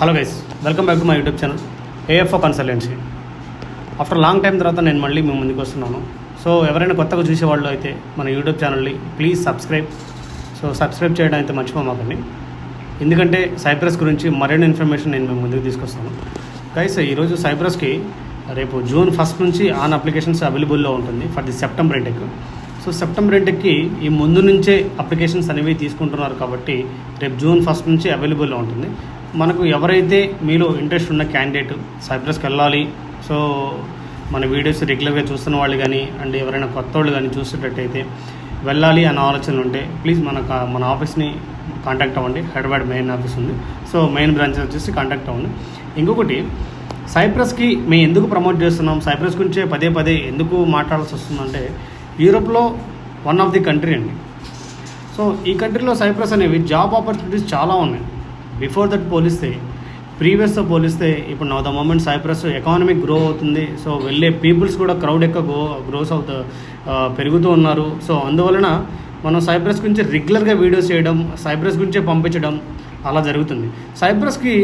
Hello guys, welcome back to my YouTube channel AFO consultancy. After long time తర్వాత నేను మళ్ళీ మీ ముందుకు వస్తున్నాను. సో ఎవరైనా కొత్తగా చూసేవాళ్ళు అయితే మన యూట్యూబ్ ఛానల్ని ప్లీజ్ సబ్స్క్రైబ్ చేయడం అయితే మర్చిపోమాకండి. ఎందుకంటే సైప్రస్ గురించి మరిన్ని ఇన్ఫర్మేషన్ నేను మీ ముందుకు తీసుకొస్తాను. గైస్, ఈరోజు సైప్రస్కి రేపు జూన్ 1 నుంచి ఆన్ అప్లికేషన్స్ అవైలబుల్లో ఉంటుంది for the September intake. So September ఇంటెక్కి ఈ ముందు నుంచే అప్లికేషన్స్ అనేవి తీసుకుంటున్నారు కాబట్టి రేపు జూన్ 1 నుంచి అవైలబుల్లో ఉంటుంది. మనకు ఎవరైతే మీలో ఇంట్రెస్ట్ ఉన్న క్యాండిడేట్ సైప్రస్కి వెళ్ళాలి, సో మన వీడియోస్ రెగ్యులర్గా చూస్తున్న వాళ్ళు కానీ అండ్ ఎవరైనా కొత్త వాళ్ళు కానీ చూసేటట్టయితే వెళ్ళాలి అన్న ఆలోచనలు ఉంటే ప్లీజ్ మన ఆఫీస్ని కాంటాక్ట్ అవ్వండి. హైదరాబాద్ మెయిన్ ఆఫీస్ ఉంది, సో మెయిన్ బ్రాంచ్ వచ్చేసి కాంటాక్ట్ అవ్వండి. ఇంకొకటి, సైప్రస్కి మేము ఎందుకు ప్రమోట్ చేస్తున్నాం, సైప్రస్ గురించే పదే ఎందుకు మాట్లాడాల్సి వస్తుందంటే, యూరోప్లో వన్ ఆఫ్ ది కంట్రీ అండి. సో ఈ కంట్రీలో సైప్రస్ అనేవి జాబ్ ఆపర్చునిటీస్ చాలా ఉన్నాయి. బిఫోర్ దట్ ప్రీవియస్తో పోలిస్తే ఇప్పుడు నా the moment Cyprus economic grow అవుతుంది. సో వెళ్ళే పీపుల్స్ కూడా క్రౌడ్ ఎక్కువ గ్రోస్ పెరుగుతూ ఉన్నారు. సో అందువలన మనం సైప్రస్ గురించి రెగ్యులర్గా వీడియోస్ చేయడం, సైప్రస్ గురించే పంపించడం అలా జరుగుతుంది. సైప్రస్కి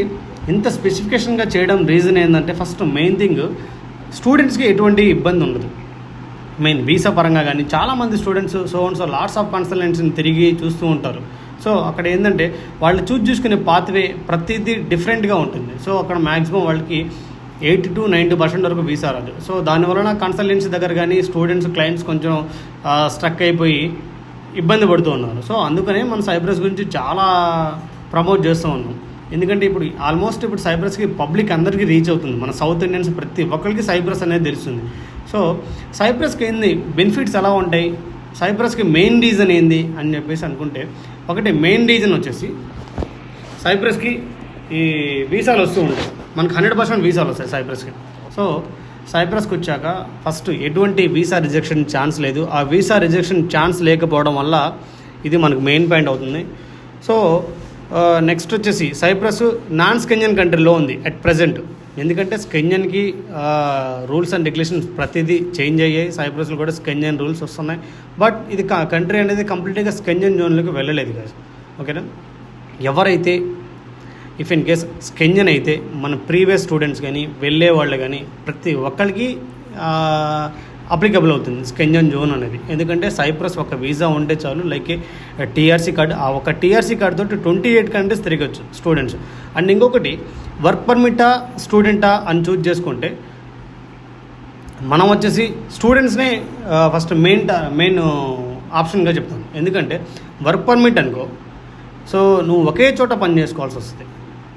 ఇంత స్పెసిఫికేషన్గా చేయడం రీజన్ ఏంటంటే, ఫస్ట్ మెయిన్ థింగ్, స్టూడెంట్స్కి ఎటువంటి ఇబ్బంది ఉండదు. మెయిన్ వీసా పరంగా కానీ చాలామంది స్టూడెంట్స్ సో లాట్స్ ఆఫ్ కన్సల్టెన్సీని తిరిగి చూస్తూ ఉంటారు. సో అక్కడ ఏంటంటే వాళ్ళు చూసుకునే పాత్వే ప్రతిదీ డిఫరెంట్గా ఉంటుంది. సో అక్కడ మ్యాక్సిమం వాళ్ళకి 80 to 90% వరకు వీసా రాదు. సో దానివలన కన్సల్టెన్సీ దగ్గర కానీ స్టూడెంట్స్ క్లయింట్స్ కొంచెం స్ట్రక్ అయిపోయి ఇబ్బంది పడుతూ ఉన్నారు. సో అందుకనే మన సైప్రస్ గురించి చాలా ప్రమోట్ చేస్తూ ఉన్నాం. ఎందుకంటే ఇప్పుడు సైప్రస్కి పబ్లిక్ అందరికీ రీచ్ అవుతుంది. మన సౌత్ ఇండియన్స్ ప్రతి ఒక్కరికి సైప్రస్ అనేది తెలుస్తుంది. సో సైప్రస్కి ఏంది బెనిఫిట్స్ ఎలా ఉంటాయి, సైప్రస్కి మెయిన్ రీజన్ ఏంది అని చెప్పేసి అనుకుంటే, ఒకటి మెయిన్ రీజన్ వచ్చేసి సైప్రస్కి ఈ వీసాలు వస్తూ ఉంటాయి. మనకు 100% వీసాలు వస్తాయి సైప్రస్కి. సో సైప్రస్కి వచ్చాక ఫస్ట్ ఎటువంటి వీసా రిజెక్షన్ ఛాన్స్ లేదు. ఆ వీసా రిజెక్షన్ ఛాన్స్ లేకపోవడం వల్ల ఇది మనకు మెయిన్ పాయింట్ అవుతుంది. సో నెక్స్ట్ వచ్చేసి సైప్రస్ నాన్ స్కెంజన్ కంట్రీలో ఉంది అట్ ప్రజెంట్. ఎందుకంటే స్కెంజన్కి రూల్స్ అండ్ రెగ్యులేషన్స్ ప్రతిదీ చేంజ్ అయ్యాయి. సైప్రస్లో కూడా స్కెంజన్ రూల్స్ వస్తున్నాయి. బట్ ఇది కంట్రీ అనేది కంప్లీట్గా స్కెంజన్ జోన్లోకి వెళ్ళలేదు కదా. ఓకేనా, ఎవరైతే ఇఫ్ ఇన్ కేస్ స్కెంజన్ అయితే మన ప్రీవియస్ స్టూడెంట్స్ కానీ వెళ్ళే వాళ్ళు కానీ ప్రతి ఒక్కరికి అప్లికబుల్ అవుతుంది స్కెంజన్ జోన్ అనేది. ఎందుకంటే సైప్రస్ ఒక వీసా ఉంటే చాలు, లైక్ టీఆర్సీ కార్డు, ఆ ఒక టీఆర్సీ కార్డు తోటి 28 కంట్రీస్ తిరగచ్చు స్టూడెంట్స్. అండ్ ఇంకొకటి, వర్క్ పర్మిటా స్టూడెంటా అని చూజ్ చేసుకుంటే మనం వచ్చేసి స్టూడెంట్స్నే ఫస్ట్ మెయిన్ ఆప్షన్గా చెప్తాం. ఎందుకంటే వర్క్ పర్మిట్ అనుకో, సో నువ్వు ఒకే చోట పని చేసుకోవాల్సి వస్తుంది.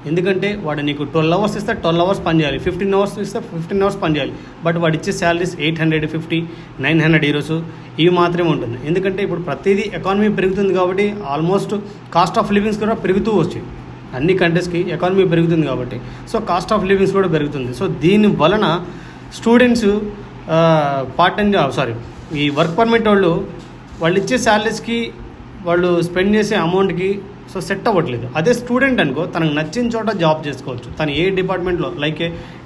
ఎందుకంటే వాడు నీకు 12 hours ఇస్తే 12 hours పని చేయాలి, 15 hours ఇస్తే 15 hours పని చేయాలి. బట్ వాడు ఇచ్చే శాలరీస్ 850, 900 euros ఇవి మాత్రమే ఉంటుంది. ఎందుకంటే ఇప్పుడు ప్రతిదీ ఎకానమీ పెరుగుతుంది కాబట్టి ఆల్మోస్ట్ కాస్ట్ ఆఫ్ లివింగ్స్ కూడా పెరుగుతూ వచ్చాయి. అన్ని కంట్రీస్కి ఎకానమీ పెరుగుతుంది కాబట్టి సో కాస్ట్ ఆఫ్ లివింగ్స్ కూడా పెరుగుతుంది. సో దీని వలన స్టూడెంట్స్ ఈ వర్క్ పర్మిట్ వాళ్ళు ఇచ్చే శాలరీస్కి వాళ్ళు స్పెండ్ చేసే అమౌంట్కి సో సెట్ అవ్వట్లేదు. అదే స్టూడెంట్ అనుకో, తనకు నచ్చిన చోట జాబ్ చేసుకోవచ్చు. తను ఏ డిపార్ట్మెంట్లో, లైక్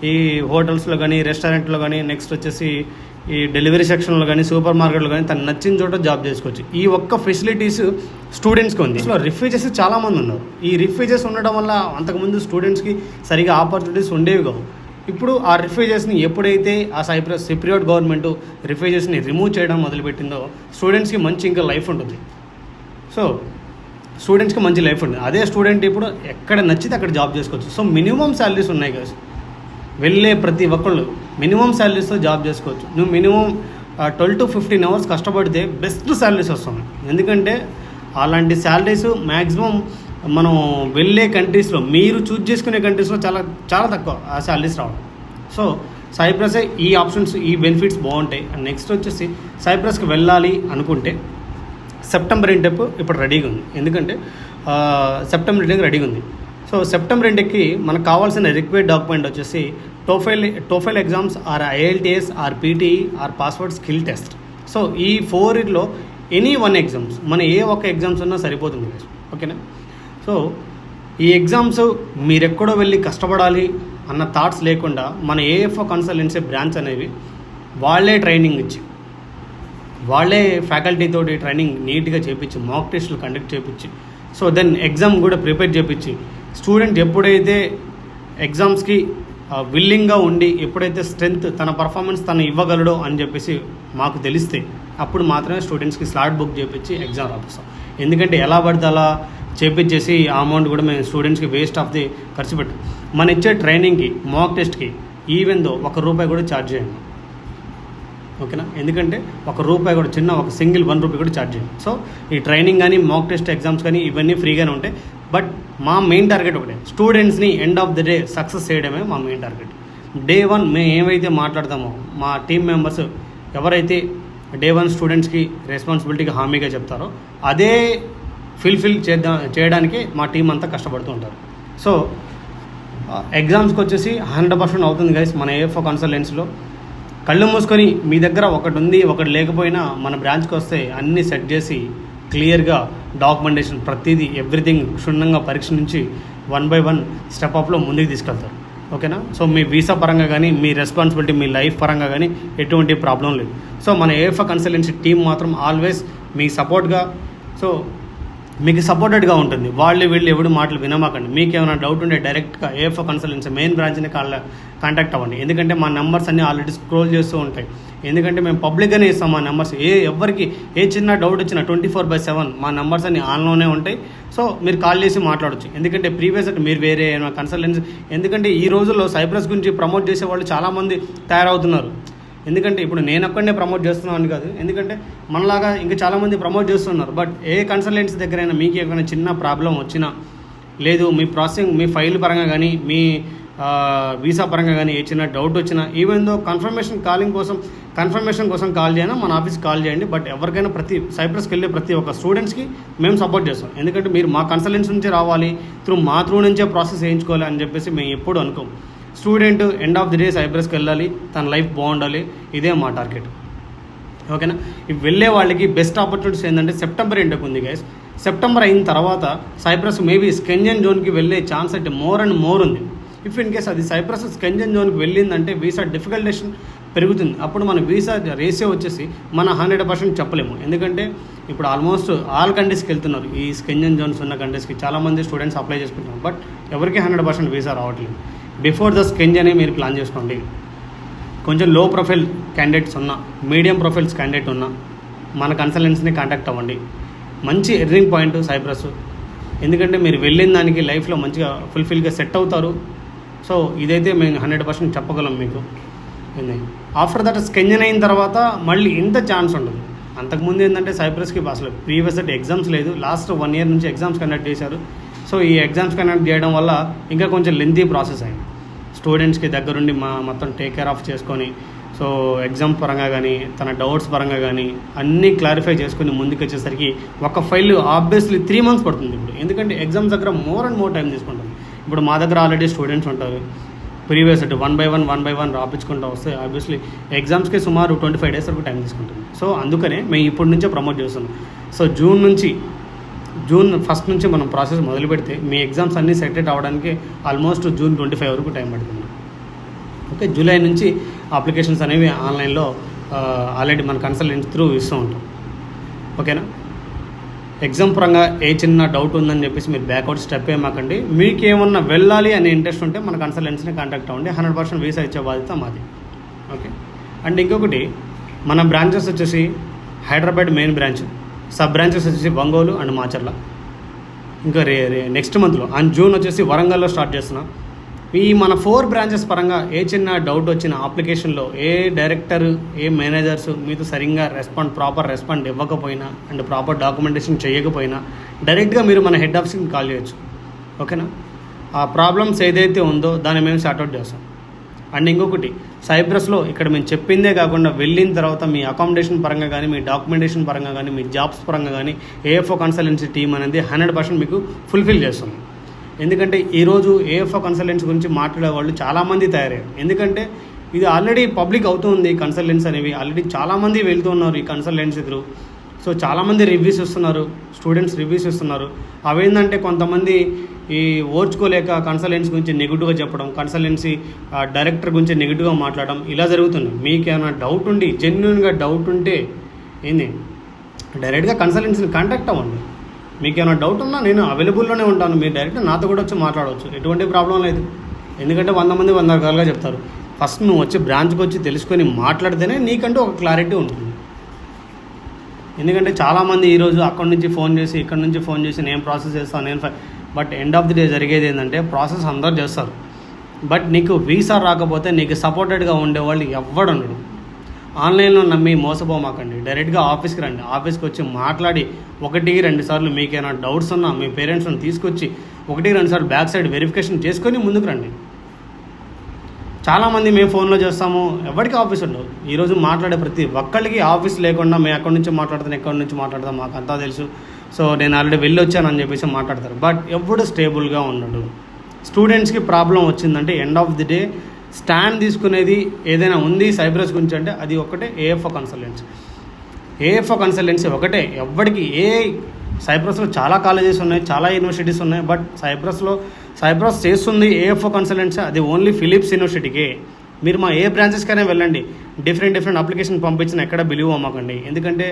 ఈ హోటల్స్లో కానీ, రెస్టారెంట్లో కానీ, నెక్స్ట్ వచ్చేసి ఈ డెలివరీ సెక్షన్లో కానీ, సూపర్ మార్కెట్లో కానీ తను నచ్చిన చోట జాబ్ చేసుకోవచ్చు. ఈ ఒక్క ఫెసిలిటీస్ స్టూడెంట్స్కి ఉంది. సో రిఫ్యూజెస్ చాలామంది ఉన్నారు. ఈ రిఫ్యూజెస్ ఉండడం వల్ల అంతకుముందు స్టూడెంట్స్కి సరిగా ఆపర్చునిటీస్ ఉండేవి కావు. ఇప్పుడు ఆ రిఫ్యూజెస్ని ఎప్పుడైతే ఆ సిప్రియోట్ గవర్నమెంట్ రిఫ్యూజెస్ని రిమూవ్ చేయడం మొదలుపెట్టిందో స్టూడెంట్స్కి మంచి ఇంకా లైఫ్ ఉంటుంది. సో స్టూడెంట్స్కి మంచి లైఫ్ ఉంటుంది. అదే స్టూడెంట్ ఇప్పుడు ఎక్కడ నచ్చితే అక్కడ జాబ్ చేసుకోవచ్చు. సో మినిమం శాలరీస్ ఉన్నాయి కదా, వెళ్ళే ప్రతి ఒక్కళ్ళు మినిమం శాలరీస్తో జాబ్ చేసుకోవచ్చు. నువ్వు మినిమం 12 to 15 hours కష్టపడితే బెస్ట్ శాలరీస్ వస్తున్నాయి. ఎందుకంటే అలాంటి శాలరీస్ మ్యాక్సిమం మనం వెళ్ళే కంట్రీస్లో, మీరు చూజ్ చేసుకునే కంట్రీస్లో చాలా చాలా తక్కువ ఆ శాలరీస్ రావడం. సో సైప్రస్ ఈ ఆప్షన్స్, ఈ బెనిఫిట్స్ బాగుంటాయి. అండ్ నెక్స్ట్ వచ్చేసి సైప్రస్కి వెళ్ళాలి అనుకుంటే సెప్టెంబర్ ఇంటెక్ ఇప్పుడు రెడీగా ఉంది. ఎందుకంటే సెప్టెంబర్ ఇంటెక్ రెడీగా ఉంది. సో సెప్టెంబర్ ఇంటెక్కి మనకు కావాల్సిన రిక్వైర్డ్ డాక్యుమెంట్ వచ్చేసి TOEFL exams or IELTS or PTE or password skill test. So ఈ 4లో ఎనీ 1 ఎగ్జామ్స్, మన ఏ ఒక్క ఎగ్జామ్స్ ఉన్నా సరిపోతుంది. ఓకేనా, సో ఈ ఎగ్జామ్స్ మీరెక్కడో వెళ్ళి కష్టపడాలి అన్న థాట్స్ లేకుండా మన ఏఎఫ్ఓ కన్సల్టెన్సీ బ్రాంచ్ అనేవి వాళ్ళే ట్రైనింగ్ ఇచ్చి, వాళ్ళే ఫ్యాకల్టీ తోటి ట్రైనింగ్ నీట్గా చేయించి, మాక్ టెస్టులు కండక్ట్ చేయించి, సో దెన్ ఎగ్జామ్ కూడా ప్రిపేర్ చేయించి, స్టూడెంట్ ఎప్పుడైతే ఎగ్జామ్స్కి విల్లింగ్గా ఉండి ఎప్పుడైతే స్ట్రెంగ్త్ తన పర్ఫార్మెన్స్ తను ఇవ్వగలడో అని చెప్పేసి మాకు తెలిస్తే అప్పుడు మాత్రమే స్టూడెంట్స్కి స్లాట్ బుక్ చేయించి ఎగ్జామ్ రాపిస్తాం. ఎందుకంటే ఎలా పడితే అలా చేపించేసి ఆ అమౌంట్ కూడా మేము స్టూడెంట్స్కి వేస్ట్ ఆఫ్ ది ఖర్చు పెట్టాం. మన ఇచ్చే ట్రైనింగ్కి మాక్ టెస్ట్కి ఈవెన్ దో ₹1 కూడా ఛార్జ్ చేయండి, ఓకేనా? ఎందుకంటే ₹1 కూడా చిన్న ఒక సింగిల్ ₹1 కూడా ఛార్జ్ చేయండి. సో ఈ ట్రైనింగ్ కానీ మాక్ టెస్ట్ ఎగ్జామ్స్ కానీ ఇవన్నీ ఫ్రీగానే ఉంటాయి. బట్ మా మెయిన్ టార్గెట్ ఒకటే, స్టూడెంట్స్ని end of the day success చేయడమే మా మెయిన్ టార్గెట్. డే 1 మేము ఏమైతే మాట్లాడతామో మా టీం మెంబర్స్ ఎవరైతే డే 1 స్టూడెంట్స్కి రెస్పాన్సిబిలిటీగా హామీగా చెప్తారో అదే ఫుల్ఫిల్ చేయడానికి మా టీం అంతా కష్టపడుతూ ఉంటారు. సో ఎగ్జామ్స్కి వచ్చేసి 100% అవుతుంది గైస్. మన ఏఎఫ్ఓ కన్సల్టెన్సీలో కళ్ళు మూసుకొని మీ దగ్గర ఒకటి ఉంది ఒకటి లేకపోయినా మన బ్రాంచ్కి వస్తే అన్నీ సెట్ చేసి క్లియర్గా డాక్యుమెంటేషన్ ప్రతిదీ ఎవ్రీథింగ్ క్షుణ్ణంగా పరీక్ష నుంచి 1 by 1 స్టెప్ అప్లో ముందుకు తీసుకెళ్తారు, ఓకేనా? సో మీ వీసా పరంగా కానీ మీ రెస్పాన్సిబిలిటీ మీ లైఫ్ పరంగా కానీ ఎటువంటి ప్రాబ్లం లేదు. సో మన ఏఎఫ్ఓ కన్సల్టెన్సీ టీం మాత్రం ఆల్వేస్ మీ సపోర్ట్గా, సో మీకు సపోర్టెడ్గా ఉంటుంది. వీళ్ళు ఎవడు మాటలు వినమాకండి. మీకు ఏమైనా డౌట్ ఉంటే డైరెక్ట్గా ఏఎఫ్ఓ కన్సల్టెన్సీ మెయిన్ బ్రాంచ్ని కాంటాక్ట్ అవ్వండి. ఎందుకంటే మా నెంబర్స్ అన్నీ ఆల్రెడీ స్క్రోల్ చేస్తూ ఉంటాయి. ఎందుకంటే మేము పబ్లిక్గానే ఇస్తాం మా నెంబర్స్. ఎవరికి ఏ చిన్న డౌట్ వచ్చినా 24/7 మా నెంబర్స్ అన్ని ఆన్లోనే ఉంటాయి. సో మీరు కాల్ చేసి మాట్లాడచ్చు. ఎందుకంటే ప్రీవియస్ మీరు వేరే కన్సల్టెన్సీ, ఎందుకంటే ఈ రోజుల్లో సైప్రస్ గురించి ప్రమోట్ చేసే వాళ్ళు చాలామంది తయారవుతున్నారు. ఎందుకంటే ఇప్పుడు నేను ఒక్కడనే ప్రమోట్ చేస్తున్నాను కాదు, ఎందుకంటే మనలాగా ఇంకా చాలామంది ప్రమోట్ చేస్తున్నారు. బట్ ఏ కన్సల్టెన్సీ దగ్గరైనా మీకు ఏమైనా చిన్న ప్రాబ్లం వచ్చినా, లేదు మీ ప్రాసెసింగ్ మీ ఫైల్ పరంగా కానీ మీ వీసా పరంగా కానీ ఏ చిన్న డౌట్ వచ్చినా, ఈవెన్ దో కన్ఫర్మేషన్ కోసం కాల్ చేయనా మన ఆఫీస్కి కాల్ చేయండి. బట్ ఎవరికైనా సైప్రస్కి వెళ్ళే ప్రతి ఒక్క స్టూడెంట్స్కి మేము సపోర్ట్ చేస్తాం. ఎందుకంటే మీరు మా కన్సల్టెన్సీ నుంచే రావాలి, మా త్రూ నుంచే ప్రాసెస్ చేయించుకోవాలి అని చెప్పేసి మేము ఎప్పుడు అనుకోం. Student end of the day సైప్రస్కి వెళ్ళాలి, తన లైఫ్ బాగుండాలి, ఇదే మా టార్గెట్, ఓకేనా? వెళ్ళే వాళ్ళకి బెస్ట్ ఆపర్చునిటీస్ ఏంటంటే సెప్టెంబర్ ఎండ్కి ఉంది గైస్. సెప్టెంబర్ అయిన తర్వాత సైప్రస్ మేబీ స్కెంజన్ జోన్కి వెళ్ళే ఛాన్స్ అయితే మోర్ అండ్ మోర్ ఉంది. ఇఫ్ ఇన్ కేస్ అది సైప్రస్ స్కెంజన్ జోన్కి వెళ్ళిందంటే వీసా డిఫికల్టేషన్ పెరుగుతుంది. అప్పుడు మన వీసా రేషియో వచ్చేసి మన 100% చెప్పలేము. ఎందుకంటే ఇప్పుడు ఆల్మోస్ట్ ఆల్ కంట్రీస్కి వెళ్తున్నారు. ఈ స్కెంజన్ జోన్స్ ఉన్న కంట్రీస్కి చాలామంది స్టూడెంట్స్ అప్లై చేసుకుంటున్నారు. బట్ ఎవరికి 100% వీసా రావట్లేదు. బిఫోర్ ద స్కెంజనే మీరు ప్లాన్ చేసుకోండి. కొంచెం లో ప్రొఫైల్ క్యాండిడేట్స్ ఉన్నా, మీడియం ప్రొఫైల్స్ క్యాండిడేట్ ఉన్నా మన కన్సల్టెన్సీని కాంటాక్ట్ అవ్వండి. మంచి ఎర్నింగ్ పాయింట్ సైప్రస్. ఎందుకంటే మీరు వెళ్ళిన దానికి లైఫ్లో మంచిగా ఫుల్ఫిల్గా సెట్ అవుతారు. సో ఇదైతే మేము 100% చెప్పగలం మీకు. ఆఫ్టర్ దట్ స్కెంజన్ అయిన తర్వాత మళ్ళీ ఇంత ఛాన్స్ ఉండదు. అంతకుముందు ఏంటంటే సైప్రస్కి అసలు ప్రీవియస్ ఎగ్జామ్స్ లేదు. లాస్ట్ 1 year నుంచి ఎగ్జామ్స్ కండక్ట్ చేశారు. సో ఈ ఎగ్జామ్స్ కండక్ట్ చేయడం వల్ల ఇంకా కొంచెం లెంతీ ప్రాసెస్ అయింది. స్టూడెంట్స్కి దగ్గరుండి మొత్తం టేక్ కేర్ ఆఫ్ చేసుకొని, సో ఎగ్జామ్ పరంగా కానీ తన డౌట్స్ పరంగా కానీ అన్నీ క్లారిఫై చేసుకుని ముందుకు వచ్చేసరికి ఒక ఫైల్ ఆబ్వియస్లీ 3 months పడుతుంది ఇప్పుడు. ఎందుకంటే ఎగ్జామ్స్ దగ్గర మోర్ అండ్ మోర్ టైం తీసుకుంటుంది. ఇప్పుడు మా దగ్గర ఆల్రెడీ స్టూడెంట్స్ ఉంటారు. ప్రీవియస్ 1 by 1 రాపించుకుంటూ వస్తే ఆబ్వియస్లీ ఎగ్జామ్స్కి సుమారు 25 days వరకు టైం తీసుకుంటుంది. సో అందుకనే మేము ఇప్పటి నుంచే ప్రమోట్ చేస్తున్నాం. సో జూన్ 1st నుంచి మనం ప్రాసెస్ మొదలు పెడితే మీ ఎగ్జామ్స్ అన్నీ సెటెట్ అవ్వడానికి ఆల్మోస్ట్ June 25 వరకు టైం పడుతుంది. ఓకే, జూలై నుంచి అప్లికేషన్స్ అనేవి ఆన్లైన్లో ఆల్రెడీ మన కన్సల్టెన్సీ త్రూ ఇస్తూ ఉంటాం, ఓకేనా? ఎగ్జామ్ పరంగా ఏ చిన్న డౌట్ ఉందని చెప్పేసి మీరు బ్యాక్అవుట్ స్టెప్ ఏమాకండి. మీకు ఏమన్నా వెళ్ళాలి అనే ఇంట్రెస్ట్ ఉంటే మన కన్సల్టెన్సీని కాంటాక్ట్ అవ్వండి. 100% వీసా ఇచ్చే బాధ్యత మాది, ఓకే? అండ్ ఇంకొకటి, మన బ్రాంచెస్ వచ్చేసి Hyderabad main branch, sub branches వచ్చేసి ఒంగోలు అండ్ మాచర్ల. ఇంకా నెక్స్ట్ మంత్లో జూన్ వచ్చేసి వరంగల్లో స్టార్ట్ చేస్తున్నాం. ఈ మన 4 branches పరంగా ఏ చిన్న డౌట్ వచ్చిన అప్లికేషన్లో ఏ డైరెక్టర్ ఏ మేనేజర్స్ మీతో సరిగ్గా ప్రాపర్ రెస్పాండ్ ఇవ్వకపోయినా అండ్ ప్రాపర్ డాక్యుమెంటేషన్ చేయకపోయినా డైరెక్ట్గా మీరు మన హెడ్ ఆఫీస్కి కాల్ చేయొచ్చు, ఓకేనా? ఆ ప్రాబ్లమ్స్ ఏదైతే ఉందో దాన్ని మేము సార్ట్అవుట్ చేస్తాం. అండ్ ఇంకొకటి, సైప్రస్లో ఇక్కడ మేము చెప్పిందే కాకుండా వెళ్ళిన తర్వాత మీ అకామిడేషన్ పరంగా కానీ మీ డాక్యుమెంటేషన్ పరంగా కానీ మీ జాబ్స్ పరంగా కానీ ఏఎఫ్ఓ కన్సల్టెన్సీ టీమ్ అనేది 100% మీకు ఫుల్ఫిల్ చేస్తుంది. ఎందుకంటే ఈరోజు ఏఎఫ్ఓ కన్సల్టెన్సీ గురించి మాట్లాడే వాళ్ళు చాలామంది తయారయ్యారు. ఎందుకంటే ఇది ఆల్రెడీ పబ్లిక్ అవుతుంది. కన్సల్టెన్సీ అనేవి ఆల్రెడీ చాలామంది వెళ్తున్నారు ఈ కన్సల్టెన్సీ త్రూ. సో చాలామంది రివ్యూస్ ఇస్తున్నారు, స్టూడెంట్స్ రివ్యూస్ ఇస్తున్నారు. అవేంటంటే కొంతమంది ఈ ఓర్చుకోలేక కన్సల్టెన్సీ గురించి నెగిటివ్గా చెప్పడం, కన్సల్టెన్సీ డైరెక్టర్ గురించి నెగిటివ్గా మాట్లాడడం ఇలా జరుగుతుంది. మీకు ఏమైనా డౌట్ ఉండి జెన్యున్గా డౌట్ ఉంటే ఏంది డైరెక్ట్గా కన్సల్టెన్సీని కాంటాక్ట్ అవ్వండి. మీకు ఏమైనా డౌట్ ఉన్నా నేను అవైలబుల్లోనే ఉంటాను. మీరు డైరెక్ట్ నాతో కూడా వచ్చి మాట్లాడవచ్చు, ఎటువంటి ప్రాబ్లం లేదు, ఎందుకంటే 100 మంది 100 రకాలుగా చెప్తారు. ఫస్ట్ నువ్వు వచ్చి బ్రాంచ్కి వచ్చి తెలుసుకొని మాట్లాడితేనే నీకంటూ ఒక క్లారిటీ ఉంటుంది. ఎందుకంటే చాలామంది ఈరోజు అక్కడి నుంచి ఫోన్ చేసి ఇక్కడ నుంచి ఫోన్ చేసి నేను ప్రాసెస్ చేస్తాను but end of the day జరిగేది ఏంటంటే ప్రాసెస్ అందరూ చేస్తారు. బట్ నీకు వీసా రాకపోతే నీకు సపోర్టెడ్గా ఉండేవాళ్ళు ఎవ్వడుండడు. ఆన్లైన్లో నమ్మి మోసపోమాకండి. డైరెక్ట్గా ఆఫీస్కి రండి. ఆఫీస్కి వచ్చి మాట్లాడి 1-2 సార్లు మీకేమైనా డౌట్స్ ఉన్నా మీ పేరెంట్స్ని తీసుకొచ్చి 1-2 సార్లు బ్యాక్ సైడ్ వెరిఫికేషన్ చేసుకొని ముందుకు రండి. చాలామంది మేము ఫోన్లో చేస్తాము, ఎవరికి ఆఫీస్ ఉండవు. ఈరోజు మాట్లాడే ప్రతి ఒక్కరికి ఆఫీస్ లేకుండా మేము ఎక్కడి నుంచి మాట్లాడతాను ఎక్కడి నుంచి మాట్లాడతాం మాకు అంతా తెలుసు, సో నేను ఆల్రెడీ వెళ్ళి వచ్చానని చెప్పేసి మాట్లాడతారు. బట్ ఎప్పుడు స్టేబుల్గా ఉండడు. స్టూడెంట్స్కి ప్రాబ్లం వచ్చిందంటే end of the day stand తీసుకునేది ఏదైనా ఉంది సైప్రస్ గురించి అంటే అది ఒకటే ఏఎఫ్ఓ కన్సల్టెన్సీ. ఏఎఫ్ఓ కన్సల్టెన్సీ ఒకటే. ఎవరికి సైప్రస్లో చాలా కాలేజెస్ ఉన్నాయి, చాలా యూనివర్సిటీస్ ఉన్నాయి. బట్ సైప్రస్ చేస్తుంది ఏఎఫ్ఓ కన్సల్టెన్సీ, అది ఓన్లీ ఫిలిప్స్ యూనివర్సిటీకే. మీరు మా ఏ బ్రాంచెస్కైనా వెళ్ళండి, డిఫరెంట్ అప్లికేషన్ పంపించిన ఎక్కడ బిలీవ్ అమ్మకండి. ఎందుకంటే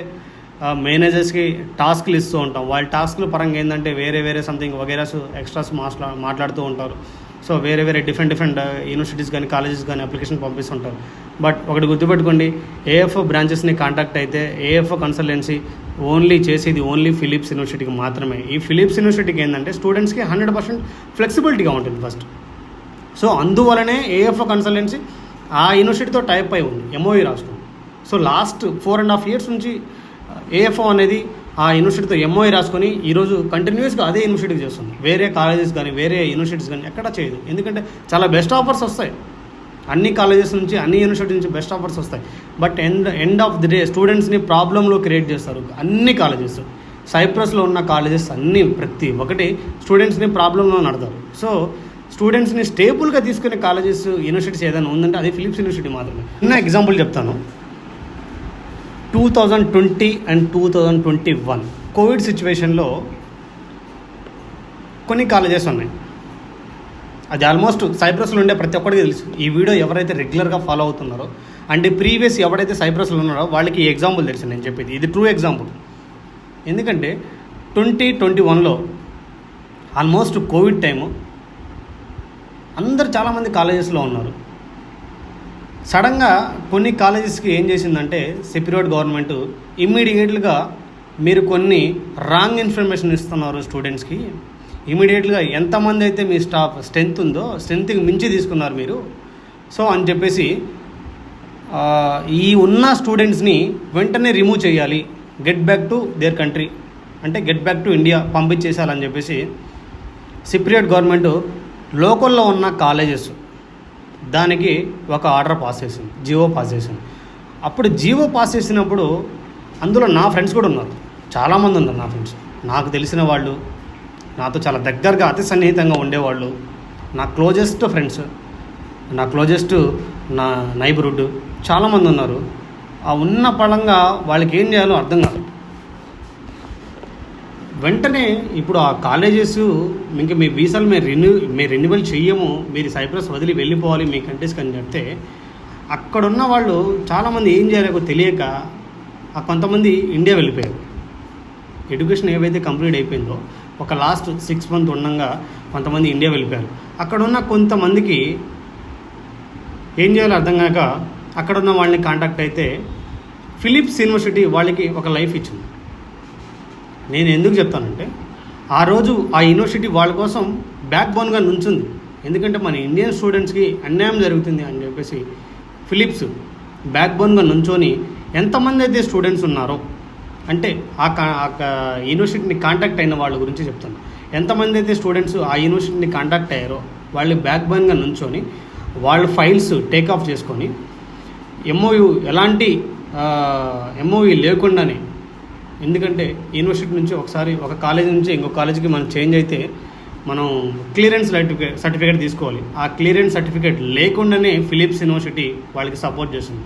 మేనేజర్స్కి టాస్క్లు ఇస్తూ ఉంటాం. వాళ్ళ టాస్క్లు పరంగా ఏంటంటే వేరే సంథింగ్ వగేరాస్ ఎక్స్ట్రాస్ మాట్లాడుతూ ఉంటారు. సో వేరే డిఫరెంట్ యూనివర్సిటీస్ కానీ కాలేజెస్ కానీ అప్లికేషన్ పంపిస్తుంటారు. బట్ ఒకటి గుర్తుపెట్టుకోండి, ఏఎఫ్ఓ బ్రాంచెస్ని కాంటాక్ట్ అయితే ఏఎఫ్ఓ కన్సల్టెన్సీ చేసేది ఓన్లీ ఫిలిప్స్ యూనివర్సిటీకి మాత్రమే. ఈ ఫిలిప్స్ యూనివర్సిటీకి ఏంటంటే స్టూడెంట్స్కి 100% ఫ్లెక్సిబిలిటీగా ఉంటుంది ఫస్ట్. సో అందువలనే ఏఎఫ్ఓ కన్సల్టెన్సీ ఆ యూనివర్సిటీతో టైప్ అయి ఉంది, ఎంఓఈ రాసుకుంది. సో లాస్ట్ 4.5 years నుంచి ఏఎఫ్ఓ అనేది ఆ యూనివర్సిటీతో ఎంఓఐ రాసుకొని ఈరోజు కంటిన్యూస్గా అదే యూనివర్సిటీకి చేస్తుంది. వేరే కాలేజెస్ కానీ వేరే యూనివర్సిటీస్ కానీ ఎక్కడ చేయదు. ఎందుకంటే చాలా బెస్ట్ ఆఫర్స్ వస్తాయి, అన్ని కాలేజెస్ నుంచి అన్ని యూనివర్సిటీ నుంచి బెస్ట్ ఆఫర్స్ వస్తాయి. But end of the day స్టూడెంట్స్ని ప్రాబ్లంలో క్రియేట్ చేస్తారు అన్ని కాలేజెస్. సైప్రస్లో ఉన్న కాలేజెస్ అన్నీ ప్రతి ఒక్కటి స్టూడెంట్స్ని ప్రాబ్లంలో నడతారు. సో స్టూడెంట్స్ని స్టేబుల్గా తీసుకునే కాలేజెస్ యూనివర్సిటీస్ ఏదైనా ఉందంటే అది ఫిలిప్స్ యూనివర్సిటీ మాత్రమే. చిన్న ఎగ్జాంపుల్ చెప్తాను. 2020 and 2021 కోవిడ్ సిచ్యువేషన్లో కొన్ని కాలేజెస్ ఉన్నాయి. అది ఆల్మోస్ట్ సైప్రస్లో ఉండే ప్రతి ఒక్కరికి తెలుసు. ఈ వీడియో ఎవరైతే రెగ్యులర్గా ఫాలో అవుతున్నారో అంటే ప్రీవియస్ ఎవరైతే సైప్రస్లో ఉన్నారో వాళ్ళకి ఈ ఎగ్జాంపుల్ తెలుసు నేను చెప్పేది. ఇది ట్రూ ఎగ్జాంపుల్. ఎందుకంటే 2021లో ఆల్మోస్ట్ కోవిడ్ టైము అందరు చాలామంది కాలేజెస్లో ఉన్నారు. సడన్గా కొన్ని కాలేజెస్కి ఏం చేసిందంటే సిప్రియోట్ గవర్నమెంట్ ఇమ్మీడియట్గా మీరు కొన్ని రాంగ్ ఇన్ఫర్మేషన్ ఇస్తున్నారు స్టూడెంట్స్కి, ఇమీడియట్గా ఎంతమంది అయితే మీ స్ట్రెంత్ ఉందో స్ట్రెంత్కి మించి తీసుకున్నారు మీరు, సో అని చెప్పేసి ఈ ఉన్న స్టూడెంట్స్ని వెంటనే రిమూవ్ చేయాలి, get back to their country అంటే గెట్ బ్యాక్ టు ఇండియా పంపించేసాలని చెప్పేసి సిప్రియోట్ గవర్నమెంట్ లోకల్లో ఉన్న కాలేజెస్ దానికి ఒక ఆర్డర్ పాస్ చేసింది, జీవో పాస్ చేసింది. అప్పుడు జీవో పాస్ చేసినప్పుడు అందులో నా ఫ్రెండ్స్ కూడా ఉన్నారు, చాలామంది ఉన్నారు నా ఫ్రెండ్స్, నాకు తెలిసిన వాళ్ళు, నాతో చాలా దగ్గరగా అతి సన్నిహితంగా ఉండేవాళ్ళు, నా క్లోజెస్ట్ ఫ్రెండ్స్, నా క్లోజెస్ట్ నా నైబర్హుడ్ చాలామంది ఉన్నారు. ఆ ఉన్న పళంగా వాళ్ళకి ఏం చేయాలో అర్థం కాదు. వెంటనే ఇప్పుడు ఆ కాలేజెస్ ఇంకా మీ వీసాలు మేము రెన్యువల్ చెయ్యము, మీరు సైప్రస్ వదిలి వెళ్ళిపోవాలి మీ కంట్రీస్కి అని చెప్తే అక్కడున్న వాళ్ళు చాలామంది ఏం చేయాలో తెలియక కొంతమంది ఇండియా వెళ్ళిపోయారు. ఎడ్యుకేషన్ ఏవైతే కంప్లీట్ అయిపోయిందో ఒక లాస్ట్ 6 months ఉండగా కొంతమంది ఇండియా వెళ్ళిపోయారు. అక్కడున్న కొంతమందికి ఏం చేయాలో అర్థం కాక అక్కడున్న వాళ్ళని కాంటాక్ట్ అయితే ఫిలిప్స్ యూనివర్సిటీ వాళ్ళకి ఒక లైఫ్ ఇచ్చింది. నేను ఎందుకు చెప్తానంటే ఆ రోజు ఆ యూనివర్సిటీ వాళ్ళ కోసం బ్యాక్ బోన్గా నుంచుంది. ఎందుకంటే మన ఇండియన్ స్టూడెంట్స్కి అన్యాయం జరుగుతుంది అని చెప్పేసి ఫిలిప్స్ బ్యాక్ బోన్గా నుంచొని ఎంతమంది అయితే స్టూడెంట్స్ ఉన్నారో అంటే ఆ యూనివర్సిటీని కాంటాక్ట్ అయిన వాళ్ళ గురించి చెప్తాను. ఎంతమంది అయితే స్టూడెంట్స్ ఆ యూనివర్సిటీని కాంటాక్ట్ అయ్యారో వాళ్ళు బ్యాక్ బోన్గా నుంచొని వాళ్ళ ఫైల్స్ టేక్ ఆఫ్ చేసుకొని ఎలాంటి ఎంఓయూ లేకుండానే, ఎందుకంటే యూనివర్సిటీ నుంచి ఒకసారి ఒక కాలేజ్ నుంచి ఇంకో కాలేజీకి మనం చేంజ్ అయితే మనం క్లియరెన్స్ సర్టిఫికేట్ తీసుకోవాలి. ఆ క్లియరెన్స్ సర్టిఫికేట్ లేకుండానే ఫిలిప్స్ యూనివర్సిటీ వాళ్ళకి సపోర్ట్ చేస్తుంది.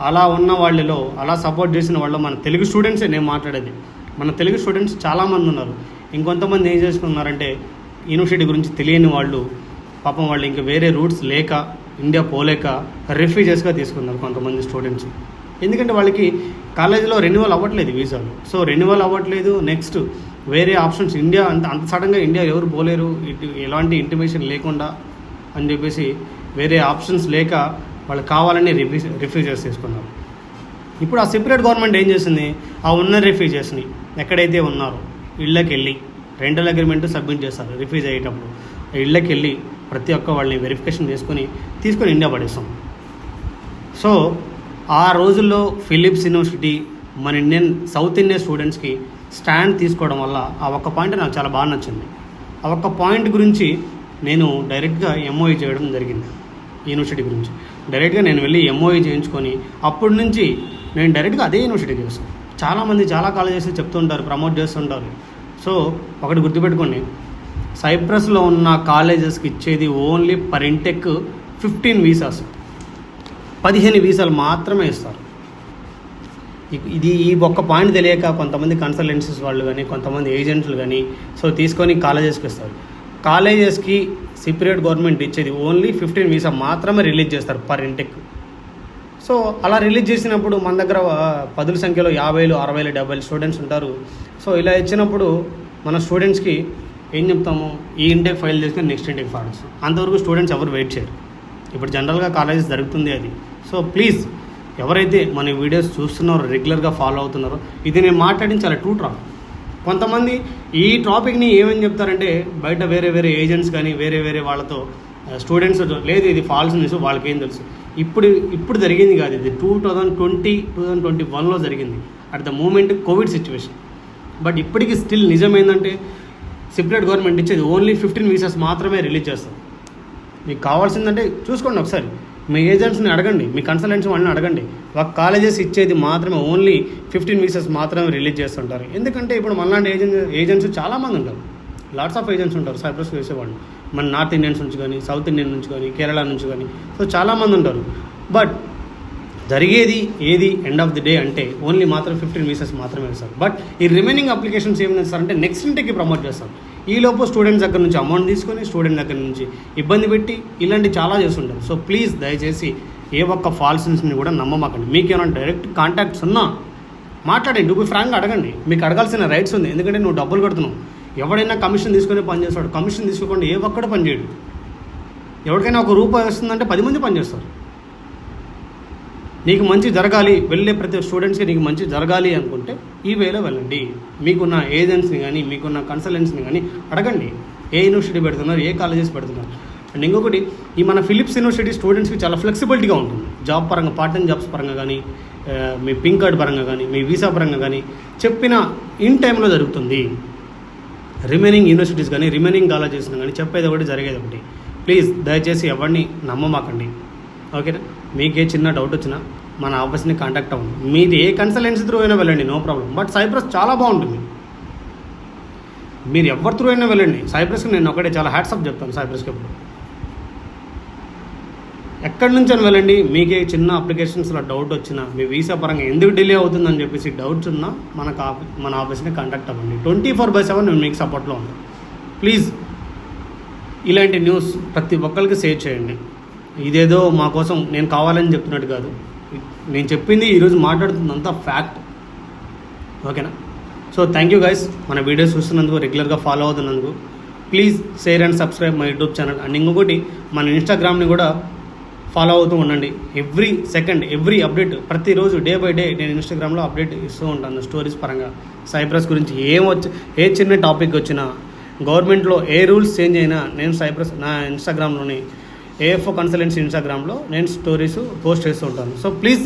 అలా ఉన్న వాళ్ళలో అలా సపోర్ట్ చేసిన వాళ్ళు మన తెలుగు స్టూడెంట్సే నేను మాట్లాడేది. మన తెలుగు స్టూడెంట్స్ చాలామంది ఉన్నారు. ఇంకొంతమంది ఏం చేసుకున్నారంటే యూనివర్సిటీ గురించి తెలియని వాళ్ళు పాపం వాళ్ళు ఇంకా వేరే రూట్స్ లేక ఇండియా పోలేక రిఫ్యూజెస్గా తీసుకున్నారు కొంతమంది స్టూడెంట్స్. ఎందుకంటే వాళ్ళకి కాలేజీలో రెన్యువల్ అవ్వట్లేదు వీసాలు, సో రెన్యువల్ అవ్వట్లేదు. నెక్స్ట్ వేరే ఆప్షన్స్ ఇండియా అంత సడన్గా ఇండియా ఎవరు పోలేరు, ఎలాంటి ఇంటిమేషన్ లేకుండా అని చెప్పేసి వేరే ఆప్షన్స్ లేక వాళ్ళు కావాలని రిఫ్యూజెస్ తీసుకున్నారు. ఇప్పుడు ఆ సెపరేట్ గవర్నమెంట్ ఏం చేసింది, ఆ ఉన్న రిఫ్యూజెస్ని ఎక్కడైతే ఉన్నారో ఇళ్ళకి వెళ్ళి రెంటల్ అగ్రిమెంట్ సబ్మిట్ చేస్తారు. రిఫ్యూజ్ అయ్యేటప్పుడు ఇళ్ళకి వెళ్ళి ప్రతి ఒక్క వాళ్ళని వెరిఫికేషన్ తీసుకొని ఇండియా పడేస్తాం. సో ఆ రోజుల్లో ఫిలిప్స్ యూనివర్సిటీ మన సౌత్ ఇండియన్ స్టూడెంట్స్కి స్టాండ్ తీసుకోవడం వల్ల ఆ ఒక్క పాయింట్ నాకు చాలా బాగా నచ్చింది. ఆ ఒక్క పాయింట్ గురించి నేను డైరెక్ట్గా ఎంఓఈ చేయడం జరిగింది. యూనివర్సిటీ గురించి డైరెక్ట్గా నేను వెళ్ళి ఎంఓఈ చేయించుకొని అప్పటి నుంచి నేను డైరెక్ట్గా అదే యూనివర్సిటీ చేస్తాను. చాలామంది చాలా కాలేజెస్ చెప్తుంటారు, ప్రమోట్ చేస్తుంటారు. సో ఒకటి గుర్తుపెట్టుకోండి, సైప్రస్లో ఉన్న కాలేజెస్కి ఇచ్చేది ఓన్లీ పర్ ఇంటెక్ 15 వీసాస్, 15 వీసాలు మాత్రమే ఇస్తారు. ఈ ఒక్క పాయింట్ తెలియక కొంతమంది కన్సల్టెన్సీస్ వాళ్ళు కానీ కొంతమంది ఏజెంట్లు కానీ సో తీసుకొని కాలేజెస్కి ఇస్తారు. కాలేజెస్కి సెపరేట్ గవర్నమెంట్ ఇచ్చేది ఓన్లీ 15 వీసా మాత్రమే రిలీజ్ చేస్తారు పర్ ఇంటెక్. సో అలా రిలీజ్ చేసినప్పుడు మన దగ్గర 10ల సంఖ్యలో 50,000, 60,000, 70,000 స్టూడెంట్స్ ఉంటారు. సో ఇలా ఇచ్చినప్పుడు మన స్టూడెంట్స్కి ఏం చెప్తాము, ఈ ఇంటెక్ ఫైల్ చేసుకొని నెక్స్ట్ ఇంటెక్ ఫార్మ్స్, అంతవరకు స్టూడెంట్స్ ఎవరు వెయిట్ చేయరు. ఇప్పుడు జనరల్గా కాలేజెస్ జరుగుతుంది అది. సో ప్లీజ్ ఎవరైతే మన వీడియోస్ చూస్తున్నారో, రెగ్యులర్గా ఫాలో అవుతున్నారో, ఇది నేను మాట్లాడింది చాలా ట్రూ టాపిక్. కొంతమంది ఈ టాపిక్ని ఏమని చెప్తారంటే బయట వేరే ఏజెంట్స్ కానీ వేరే వాళ్ళతో స్టూడెంట్స్ లేదు ఇది ఫాల్స్ న్యూస్, వాళ్ళకేం తెలుసు. ఇప్పుడు జరిగింది కాదు, ఇది 2021లో జరిగింది at the moment COVID situation. But ఇప్పటికీ స్టిల్ నిజమేందంటే సెపరేట్ గవర్నమెంట్ ఇచ్చేది ఓన్లీ 15 వీసాస్ మాత్రమే రిలీజ్ చేస్తారు. మీకు కావాల్సిందంటే చూసుకోండి ఒకసారి, మీ ఏజెంట్స్ని అడగండి, మీ కన్సల్టెన్సీ వాళ్ళని అడగండి. ఒక కాలేజెస్ ఇచ్చేది మాత్రమే ఓన్లీ 15 వీసాస్ మాత్రమే రిలీజ్ చేస్తుంటారు. ఎందుకంటే ఇప్పుడు మనలాంటి ఏజెంట్స్ చాలామంది ఉంటారు, లాట్స్ ఆఫ్ ఏజెంట్స్ ఉంటారు సైప్రస్ వేసేవాళ్ళు, మన నార్త్ ఇండియన్స్ నుంచి కానీ సౌత్ ఇండియన్ నుంచి కానీ కేరళ నుంచి కానీ. సో చాలామంది ఉంటారు. బట్ జరిగేది ఏది ఎండ్ ఆఫ్ ది డే అంటే ఓన్లీ మాత్రం 15 వీసాస్ మాత్రమే ఇస్తారు. బట్ ఈ రిమైనింగ్ అప్లికేషన్స్ ఏం చేస్తారంటే నెక్స్ట్ ఇంటికి ప్రమోట్ చేస్తారు. ఈలోపు స్టూడెంట్స్ దగ్గర నుంచి అమౌంట్ తీసుకొని స్టూడెంట్ దగ్గర నుంచి ఇబ్బంది పెట్టి ఇలాంటివి చాలా చేస్తుంటారు. సో ప్లీజ్ దయచేసి ఏ ఒక్క ఫాల్స్ న్యూస్ని కూడా నమ్మమాకండి. మీకు ఏమైనా డైరెక్ట్ కాంటాక్ట్స్ ఉన్నా మాట్లాడండి, నువ్వు ఫ్రాంక్గా అడగండి. మీకు అడగాల్సిన రైట్స్ ఉంది, ఎందుకంటే నువ్వు డబ్బులు కడుతున్నావు. ఎవడైనా కమిషన్ తీసుకొని పనిచేస్తాడు, కమిషన్ తీసుకోకుండా ఏ ఒక్కడు పనిచేయడు. ఎవరికైనా ₹1 వస్తుందంటే 10 మంది పనిచేస్తారు. నీకు మంచి జరగాలి, వెళ్ళే ప్రతి స్టూడెంట్స్కి నీకు మంచి జరగాలి అనుకుంటే ఈ వేలో వెళ్ళండి. మీకున్న ఏజెంట్స్ని కానీ మీకున్న కన్సల్టెన్స్ని కానీ అడగండి, ఏ యూనివర్సిటీ పెడుతున్నారు, ఏ కాలేజెస్ పెడుతున్నారు. అండ్ ఇంకొకటి, ఈ మన ఫిలిప్స్ యూనివర్సిటీ స్టూడెంట్స్కి చాలా ఫ్లెక్సిబిలిటీగా ఉంటుంది. జాబ్ పరంగా, పార్ట్ టైం జాబ్స్ పరంగా కానీ, మీ పింక్ కార్డ్ పరంగా కానీ, మీ వీసా పరంగా కానీ చెప్పిన ఇన్ టైంలో జరుగుతుంది. రిమైనింగ్ యూనివర్సిటీస్ కానీ రిమైనింగ్ కాలేజెస్ కానీ చెప్పేది ఒకటి జరిగేది ఒకటి. ప్లీజ్ దయచేసి ఎవరిని నమ్మమాకండి, ఓకేనా. మీకే చిన్న డౌట్ వచ్చినా మన ఆఫీస్ని కాంటాక్ట్ అవ్వండి. మీరు ఏ కన్సల్టెన్సీ త్రూ అయినా వెళ్ళండి, నో ప్రాబ్లం. బట్ సైప్రస్ చాలా బాగుంటుంది, మీరు ఎవరి త్రూ అయినా వెళ్ళండి. సైప్రస్కి నేను ఒకటే చాలా హ్యాట్సప్ చెప్తాను. సైప్రస్కి ఎప్పుడు ఎక్కడి నుంచి అని వెళ్ళండి. మీకే చిన్న అప్లికేషన్స్లో డౌట్ వచ్చినా, మీ వీసా పరంగా ఎందుకు డిలే అవుతుందని చెప్పేసి డౌట్స్ ఉన్నా మన ఆఫీస్ని కాంటాక్ట్ అవ్వండి. 24/7 నేను మీకు సపోర్ట్లో ఉంటాను. ప్లీజ్ ఇలాంటి న్యూస్ ప్రతి ఒక్కరికి షేర్ చేయండి. ఇదేదో మా కోసం నేను కావాలని చెప్తున్నట్టు కాదు, నేను చెప్పింది ఈరోజు మాట్లాడుతున్నంత ఫ్యాక్ట్, ఓకేనా. సో థ్యాంక్ యూ గైస్, మన వీడియోస్ చూస్తున్నందుకు, రెగ్యులర్గా ఫాలో అవుతున్నందుకు. Please share and subscribe my YouTube channel. And ఇంకొకటి, మన ఇన్స్టాగ్రామ్ని కూడా ఫాలో అవుతూ ఉండండి. ఎవ్రీ సెకండ్ ఎవ్రీ అప్డేట్ ప్రతిరోజు డే బై డే నేను ఇన్స్టాగ్రామ్లో అప్డేట్ ఇస్తూ ఉంటాను. స్టోరీస్ పరంగా సైప్రస్ గురించి ఏ చిన్న టాపిక్ వచ్చినా, గవర్నమెంట్లో ఏ రూల్స్ చేంజ్ అయినా నేను సైప్రస్ నా ఇన్స్టాగ్రామ్లోని ఏఎఫ్ఓ కన్సల్టెన్సీ ఇన్స్టాగ్రామ్లో నేను స్టోరీస్ పోస్ట్ చేస్తూ ఉంటాను. సో ప్లీజ్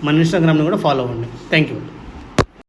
మన ఇన్స్టాగ్రామ్ని కూడా ఫాలో అవ్వండి. Thank you.